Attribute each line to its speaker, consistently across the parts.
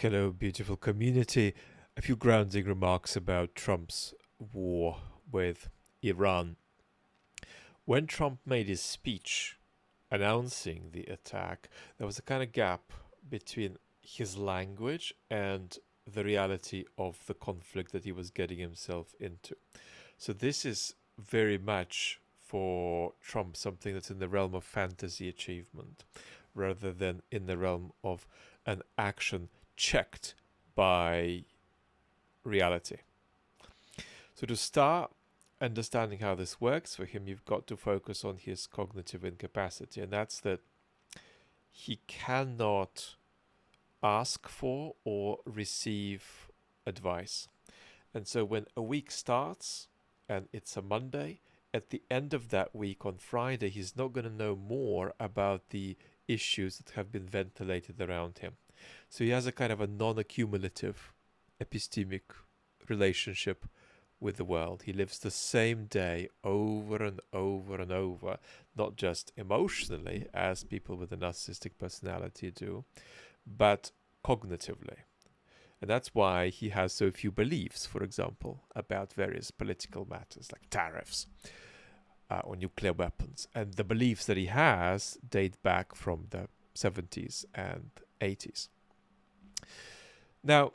Speaker 1: Hello, beautiful community. A few grounding remarks about Trump's war with Iran. When Trump made his speech announcing the attack, there was a kind of gap between his language and the reality of the conflict that he was getting himself into. So, this is very much for Trump something that's in the realm of fantasy achievement rather than in the realm of an action checked by reality. So, to start understanding how this works for him, you've got to focus on his cognitive incapacity, and that's that he cannot ask for or receive advice. And so, when a week starts and it's a Monday, at the end of that week on Friday, he's not going to know more about the issues that have been ventilated around him. So he has a kind of a non-accumulative epistemic relationship with the world. He lives the same day over and over and over, not just emotionally, as people with a narcissistic personality do, but cognitively. And that's why he has so few beliefs, for example, about various political matters like tariffs or nuclear weapons. And the beliefs that he has date back from the 70s and 80s. Now,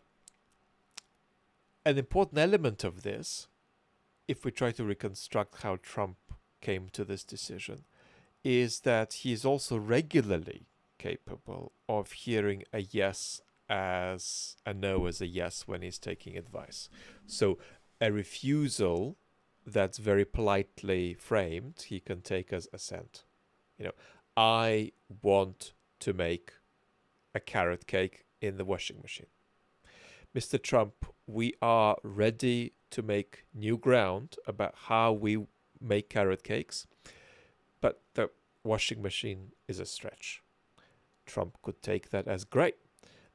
Speaker 1: an important element of this, if we try to reconstruct how Trump came to this decision, is that he is also regularly capable of hearing a yes as a no as a yes when he's taking advice. So a refusal that's very politely framed, he can take as assent. You know, I want to make a carrot cake in the washing machine. Mr. Trump, we are ready to make new ground about how we make carrot cakes, but the washing machine is a stretch. Trump could take that as great.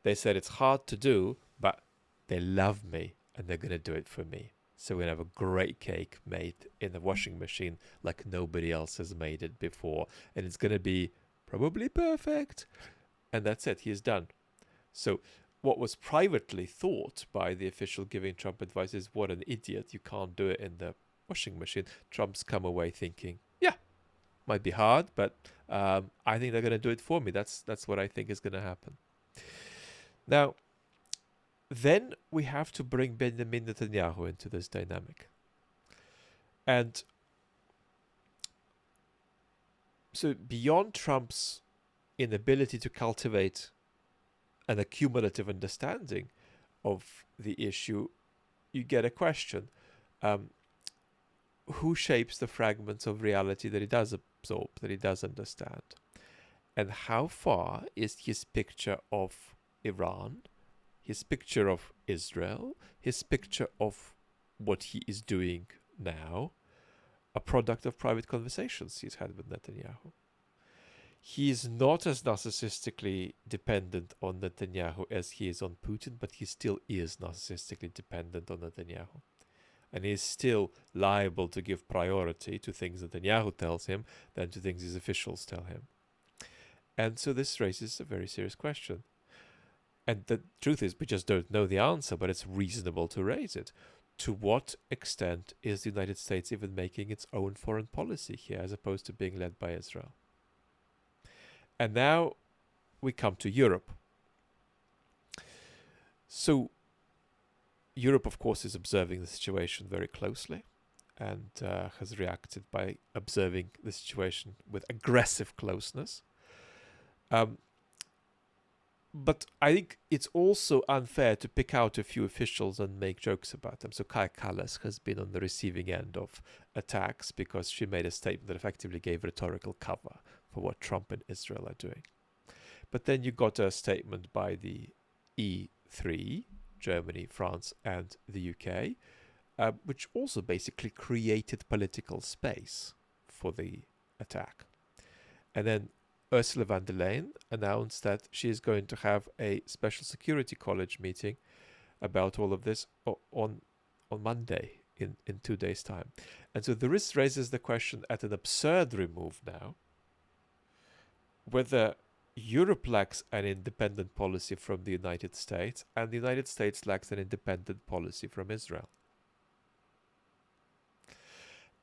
Speaker 1: They said it's hard to do, but they love me and they're going to do it for me. So we're going to have a great cake made in the washing machine like nobody else has made it before. And it's going to be probably perfect. And that's it. He is done. So what was privately thought by the official giving Trump advice is, what an idiot. You can't do it in the washing machine. Trump's come away thinking, yeah, might be hard, but I think they're going to do it for me. That's what I think is going to happen. Now, then we have to bring Benjamin Netanyahu into this dynamic. And so beyond Trump's inability to cultivate an accumulative understanding of the issue, you get a question. Who shapes the fragments of reality that he does absorb, that he does understand? And how far is his picture of Iran, his picture of Israel, his picture of what he is doing now, a product of private conversations he's had with Netanyahu? He is not as narcissistically dependent on Netanyahu as he is on Putin, but he still is narcissistically dependent on Netanyahu. And he is still liable to give priority to things Netanyahu tells him than to things his officials tell him. And so this raises a very serious question. And the truth is, we just don't know the answer, but it's reasonable to raise it. To what extent is the United States even making its own foreign policy here, as opposed to being led by Israel? And now we come to Europe. So Europe, of course, is observing the situation very closely and has reacted by observing the situation with aggressive closeness. But I think it's also unfair to pick out a few officials and make jokes about them. So Kaya Kallas has been on the receiving end of attacks because she made a statement that effectively gave rhetorical cover for what Trump and Israel are doing. But then you got a statement by the E3, Germany, France, and the UK, which also basically created political space for the attack. And then Ursula von der Leyen announced that she is going to have a special security college meeting about all of this on Monday in 2 days' time. And so this raises the question at an absurd remove now, whether Europe lacks an independent policy from the United States, and the United States lacks an independent policy from Israel.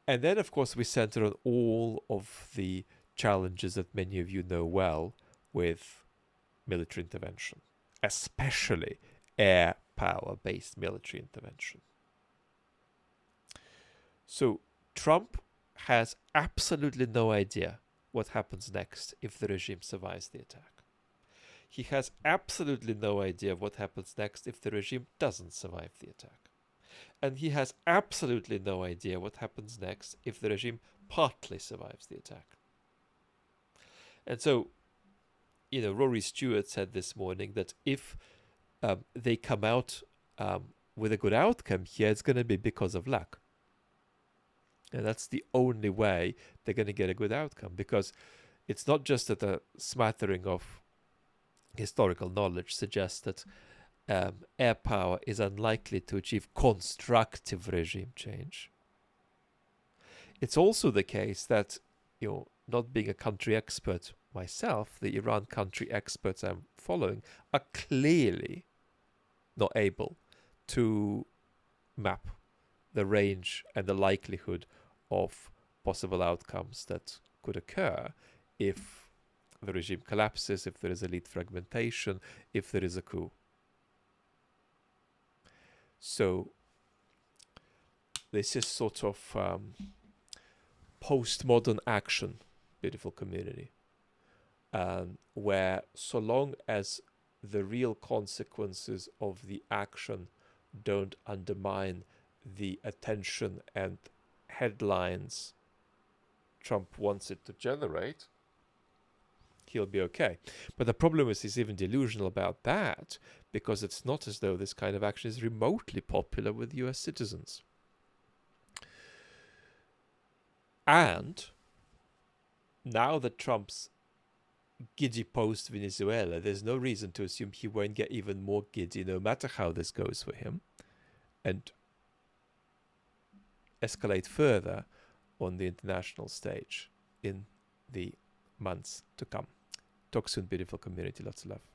Speaker 1: And then, of course, we center on all of the challenges that many of you know well with military intervention, especially air power based military intervention. So, Trump has absolutely no idea what happens next if the regime survives the attack. He has absolutely no idea what happens next if the regime doesn't survive the attack. And he has absolutely no idea what happens next if the regime partly survives the attack. And so, Rory Stewart said this morning that if they come out with a good outcome here, it's going to be because of luck. And that's the only way they're going to get a good outcome, because it's not just that a smattering of historical knowledge suggests that air power is unlikely to achieve constructive regime change. It's also the case that, not being a country expert myself, the Iran country experts I'm following are clearly not able to map the range and the likelihood of possible outcomes that could occur if the regime collapses, if there is elite fragmentation, if there is a coup. So this is sort of postmodern action, beautiful community, where so long as the real consequences of the action don't undermine the attention and headlines Trump wants it to generate, he'll be okay. But the problem is he's even delusional about that, because it's not as though this kind of action is remotely popular with US citizens. And now that Trump's giddy post-Venezuela, there's no reason to assume he won't get even more giddy no matter how this goes for him, and escalate further on the international stage in the months to come. Talk soon, beautiful community. Lots of love.